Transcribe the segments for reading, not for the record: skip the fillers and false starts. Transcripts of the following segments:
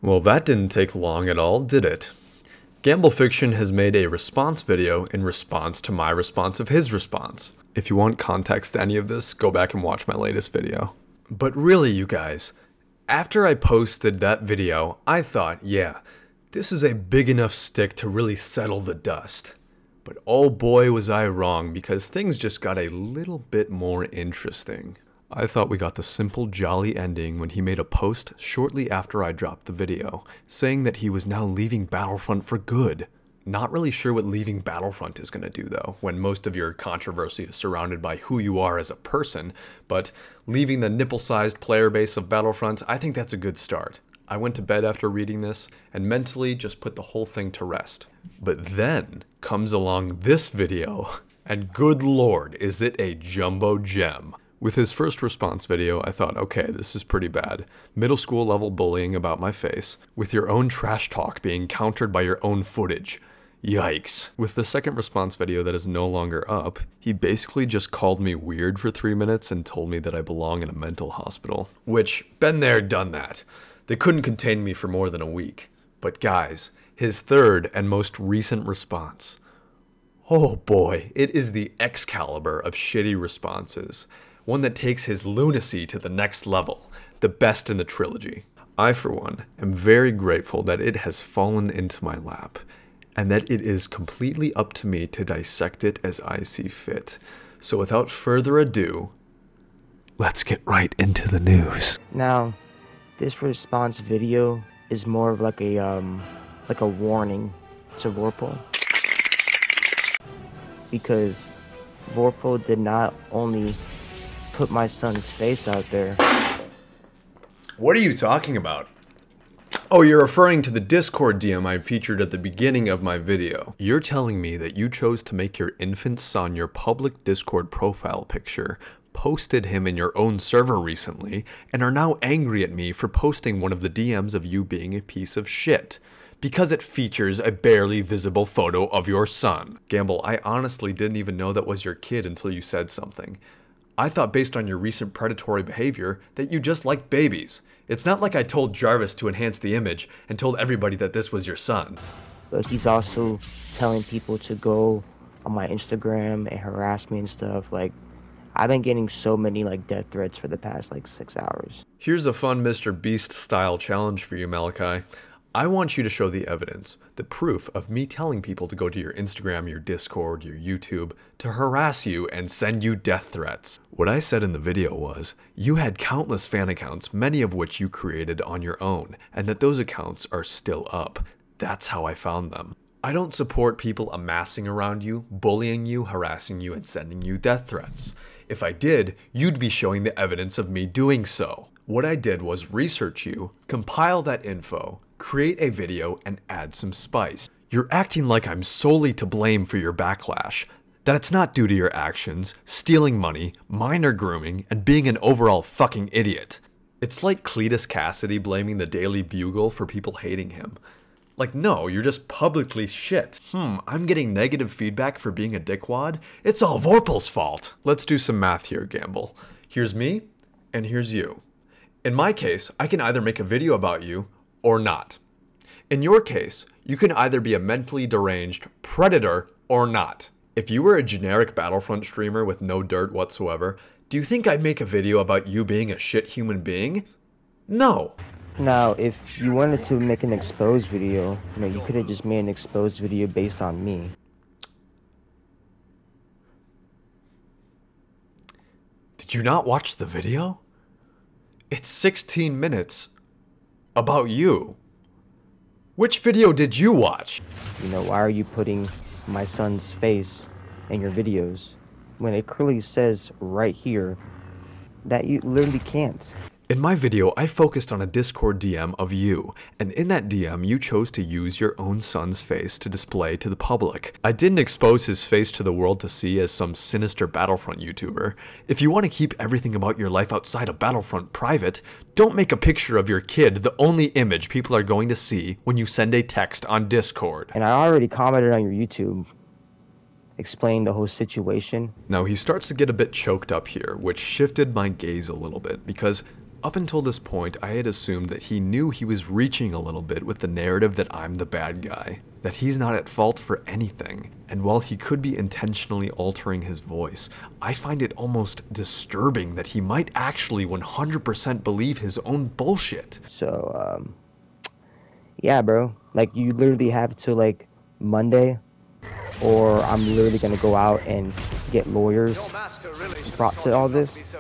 Well, that didn't take long at all, did it? Gamble Fiction has made a response video in response to my response of his response. If you want context to any of this, go back and watch my latest video. But really, you guys, after I posted that video, I thought, yeah, this is a big enough stick to really settle the dust. But oh boy was I wrong, because things just got a little bit more interesting. I thought we got the simple, jolly ending when he made a post shortly after I dropped the video, saying that he was now leaving Battlefront for good. Not really sure what leaving Battlefront is going to do though, when most of your controversy is surrounded by who you are as a person, but leaving the nipple-sized player base of Battlefront, I think that's a good start. I went to bed after reading this, and mentally just put the whole thing to rest. But then comes along this video, and good lord, is it a jumbo gem. With his first response video, I thought, okay, this is pretty bad. Middle school level bullying about my face, with your own trash talk being countered by your own footage. Yikes. With the second response video that is no longer up, he basically just called me weird for 3 minutes and told me that I belong in a mental hospital. Which, been there, done that. They couldn't contain me for more than a week. But guys, his third and most recent response. Oh boy, it is the Excalibur of shitty responses. One that takes his lunacy to the next level, the best in the trilogy. I, for one, am very grateful that it has fallen into my lap, and that it is completely up to me to dissect it as I see fit. So without further ado, let's get right into the news. Now, this response video is more of like a warning to Vorpal, because Vorpal did not only put my son's face out there. What are you talking about? Oh, you're referring to the Discord DM I featured at the beginning of my video. You're telling me that you chose to make your infant son your public Discord profile picture, posted him in your own server recently, and are now angry at me for posting one of the DMs of you being a piece of shit, because it features a barely visible photo of your son. Gamble, I honestly didn't even know that was your kid until you said something. I thought based on your recent predatory behavior that you just liked babies. It's not like I told Jarvis to enhance the image and told everybody that this was your son. But he's also telling people to go on my Instagram and harass me and stuff. Like, I've been getting so many like death threats for the past like 6 hours. Here's a fun Mr. Beast style challenge for you, Malachi. I want you to show the evidence, the proof of me telling people to go to your Instagram, your Discord, your YouTube, to harass you and send you death threats. What I said in the video was, you had countless fan accounts, many of which you created on your own, and that those accounts are still up. That's how I found them. I don't support people amassing around you, bullying you, harassing you, and sending you death threats. If I did, you'd be showing the evidence of me doing so. What I did was research you, compile that info, create a video, and add some spice. You're acting like I'm solely to blame for your backlash, that it's not due to your actions, stealing money, minor grooming, and being an overall fucking idiot. It's like Cletus Cassidy blaming the Daily Bugle for people hating him. Like, no, you're just publicly shit. I'm getting negative feedback for being a dickwad? It's all Vorpal's fault. Let's do some math here, Gamble. Here's me, and here's you. In my case, I can either make a video about you, or not. In your case, you can either be a mentally deranged predator or not. If you were a generic Battlefront streamer with no dirt whatsoever, do you think I'd make a video about you being a shit human being? No. Now, if you wanted to make an exposed video, you could have just made an exposed video based on me. Did you not watch the video? It's 16 minutes about you. Which video did you watch? Why are you putting my son's face in your videos when it clearly says right here that you literally can't? In my video, I focused on a Discord DM of you, and in that DM, you chose to use your own son's face to display to the public. I didn't expose his face to the world to see as some sinister Battlefront YouTuber. If you want to keep everything about your life outside of Battlefront private, don't make a picture of your kid the only image people are going to see when you send a text on Discord. And I already commented on your YouTube explaining the whole situation. Now he starts to get a bit choked up here, which shifted my gaze a little bit, because Up until this point, I had assumed that he knew he was reaching a little bit with the narrative that I'm the bad guy, that he's not at fault for anything, and while he could be intentionally altering his voice, I find it almost disturbing that he might actually 100% believe his own bullshit. So, yeah, bro. Like, you literally have to, like, Monday, or I'm literally gonna go out and get lawyers brought to all this.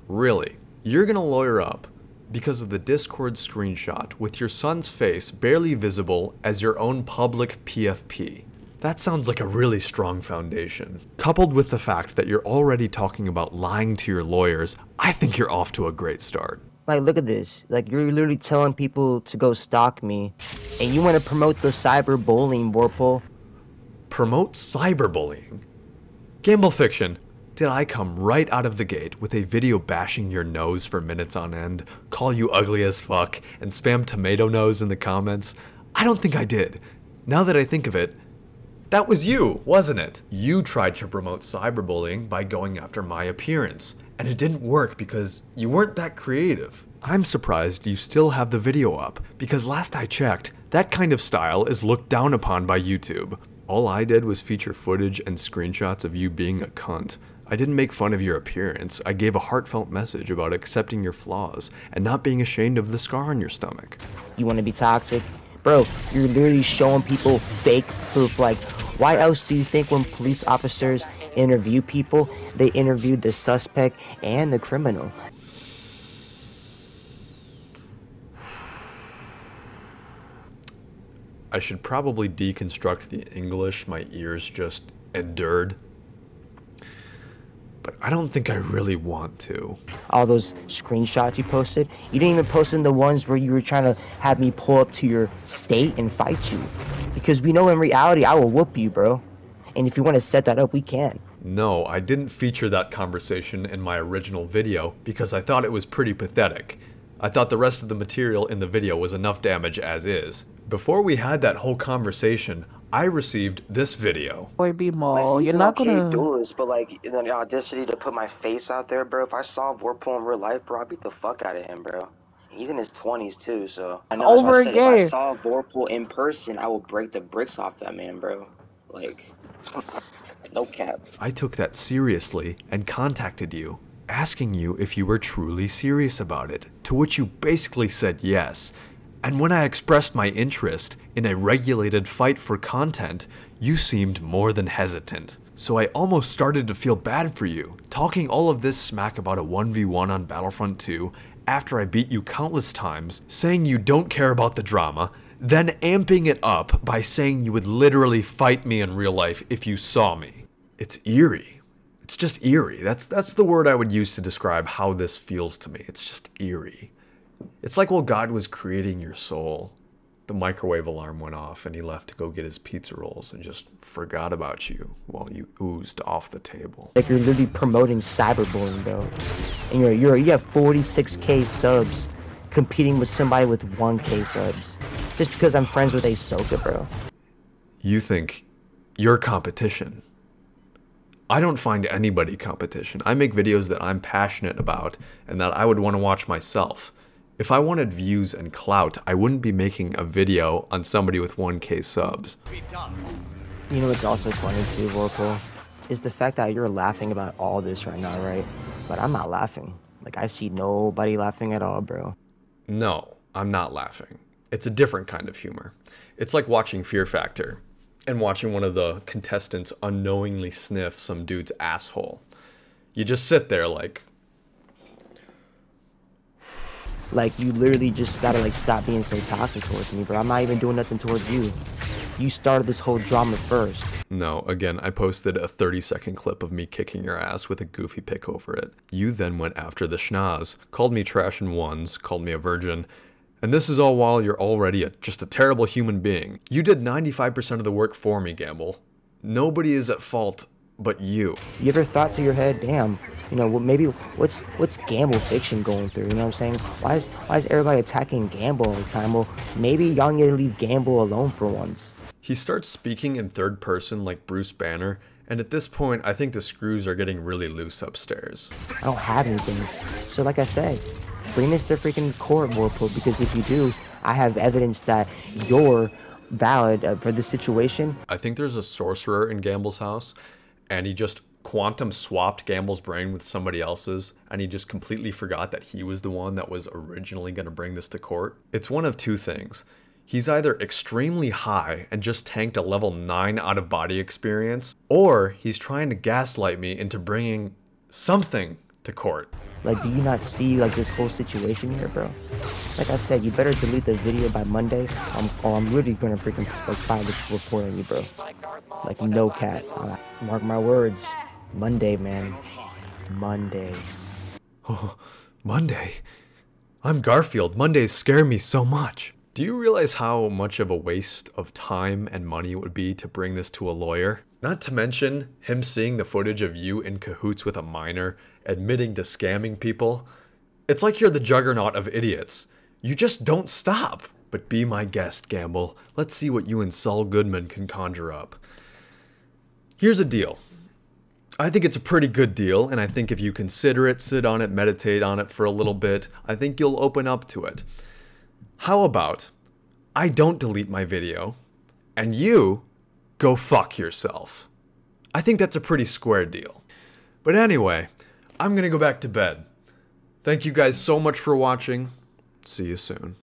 Really? You're gonna lawyer up because of the Discord screenshot with your son's face barely visible as your own public PFP. That sounds like a really strong foundation. Coupled with the fact that you're already talking about lying to your lawyers, I think you're off to a great start. Like, look at this. Like, you're literally telling people to go stalk me, and you want to promote the cyberbullying, Vorpal. Promote cyberbullying? Gamble Fiction, did I come right out of the gate with a video bashing your nose for minutes on end, call you ugly as fuck, and spam tomato nose in the comments? I don't think I did. Now that I think of it, that was you, wasn't it? You tried to promote cyberbullying by going after my appearance, and it didn't work because you weren't that creative. I'm surprised you still have the video up, because last I checked, that kind of style is looked down upon by YouTube. All I did was feature footage and screenshots of you being a cunt. I didn't make fun of your appearance, I gave a heartfelt message about accepting your flaws and not being ashamed of the scar on your stomach. You want to be toxic? Bro, you're literally showing people fake proof. Like, why else do you think when police officers interview people, they interview the suspect and the criminal? I should probably deconstruct the English my ears just endured, but I don't think I really want to. All those screenshots you posted, you didn't even post in the ones where you were trying to have me pull up to your state and fight you. Because we know in reality, I will whoop you, bro. And if you want to set that up, we can. No, I didn't feature that conversation in my original video because I thought it was pretty pathetic. I thought the rest of the material in the video was enough damage as is. Before we had that whole conversation, I received this video. Boy, B-Mall, Like, you're not gonna... duelist, but like, the audacity to put my face out there, bro. If I saw Vorpal in real life, bro, I'd beat the fuck out of him, bro. He's in his 20s too, so I know. Over If I again. saw Vorpal in person, I would break the bricks off that man, bro. Like, no cap. I took that seriously and contacted you, asking you if you were truly serious about it, to which you basically said yes. And when I expressed my interest in a regulated fight for content, you seemed more than hesitant. So I almost started to feel bad for you, talking all of this smack about a 1v1 on Battlefront 2 after I beat you countless times, saying you don't care about the drama, then amping it up by saying you would literally fight me in real life if you saw me. It's eerie. It's just eerie. That's the word I would use to describe how this feels to me. It's just eerie. It's like while God was creating your soul, the microwave alarm went off and he left to go get his pizza rolls and just forgot about you while you oozed off the table. Like, you're literally promoting cyberbullying, bro. And you have 46K subs competing with somebody with 1K subs. Just because I'm friends with Ahsoka, bro. You think you're competition. I don't find anybody competition. I make videos that I'm passionate about and that I would want to watch myself. If I wanted views and clout, I wouldn't be making a video on somebody with 1K subs. You know what's also funny too, Vorpal? Is the fact that you're laughing about all this right now, right? But I'm not laughing. Like, I see nobody laughing at all, bro. No, I'm not laughing. It's a different kind of humor. It's like watching Fear Factor and watching one of the contestants unknowingly sniff some dude's asshole. You just sit there like... Like, you literally just gotta, like, stop being so toxic towards me, bro. I'm not even doing nothing towards you. You started this whole drama first. No, again, I posted a 30-second clip of me kicking your ass with a goofy pic over it. You then went after the schnoz, called me trash in ones, called me a virgin, and this is all while you're already just a terrible human being. You did 95% of the work for me, Gamble. Nobody is at fault but you. You ever thought to your head, damn, you know, maybe what's Gamble Fiction going through? You know what I'm saying? Why is everybody attacking Gamble all the time? Well, maybe y'all need to leave Gamble alone for once. He starts speaking in third person like Bruce Banner, and at this point, I think the screws are getting really loose upstairs. I don't have anything. So like I said, Bring this to freaking court, Whirlpool, because if you do, I have evidence that you're valid for this situation. I think there's a sorcerer in Gamble's house, and he just quantum swapped Gamble's brain with somebody else's, and he just completely forgot that he was the one that was originally going to bring this to court. It's one of two things. He's either extremely high and just tanked a level 9 out of body experience, or he's trying to gaslight me into bringing something to court. Like, do you not see, like, this whole situation here, bro? Like I said, you better delete the video by Monday, or I'm really gonna freaking, like, file this report on you, bro. Like, no cat. Mark my words. Monday, man. Monday. Oh, Monday? I'm Garfield. Mondays scare me so much. Do you realize how much of a waste of time and money it would be to bring this to a lawyer? Not to mention him seeing the footage of you in cahoots with a minor, admitting to scamming people. It's like you're the juggernaut of idiots. You just don't stop. But be my guest, Gamble. Let's see what you and Saul Goodman can conjure up. Here's a deal. I think it's a pretty good deal, and I think if you consider it, sit on it, meditate on it for a little bit, I think you'll open up to it. How about I don't delete my video, and you go fuck yourself? I think that's a pretty square deal. But anyway, I'm gonna go back to bed. Thank you guys so much for watching. See you soon.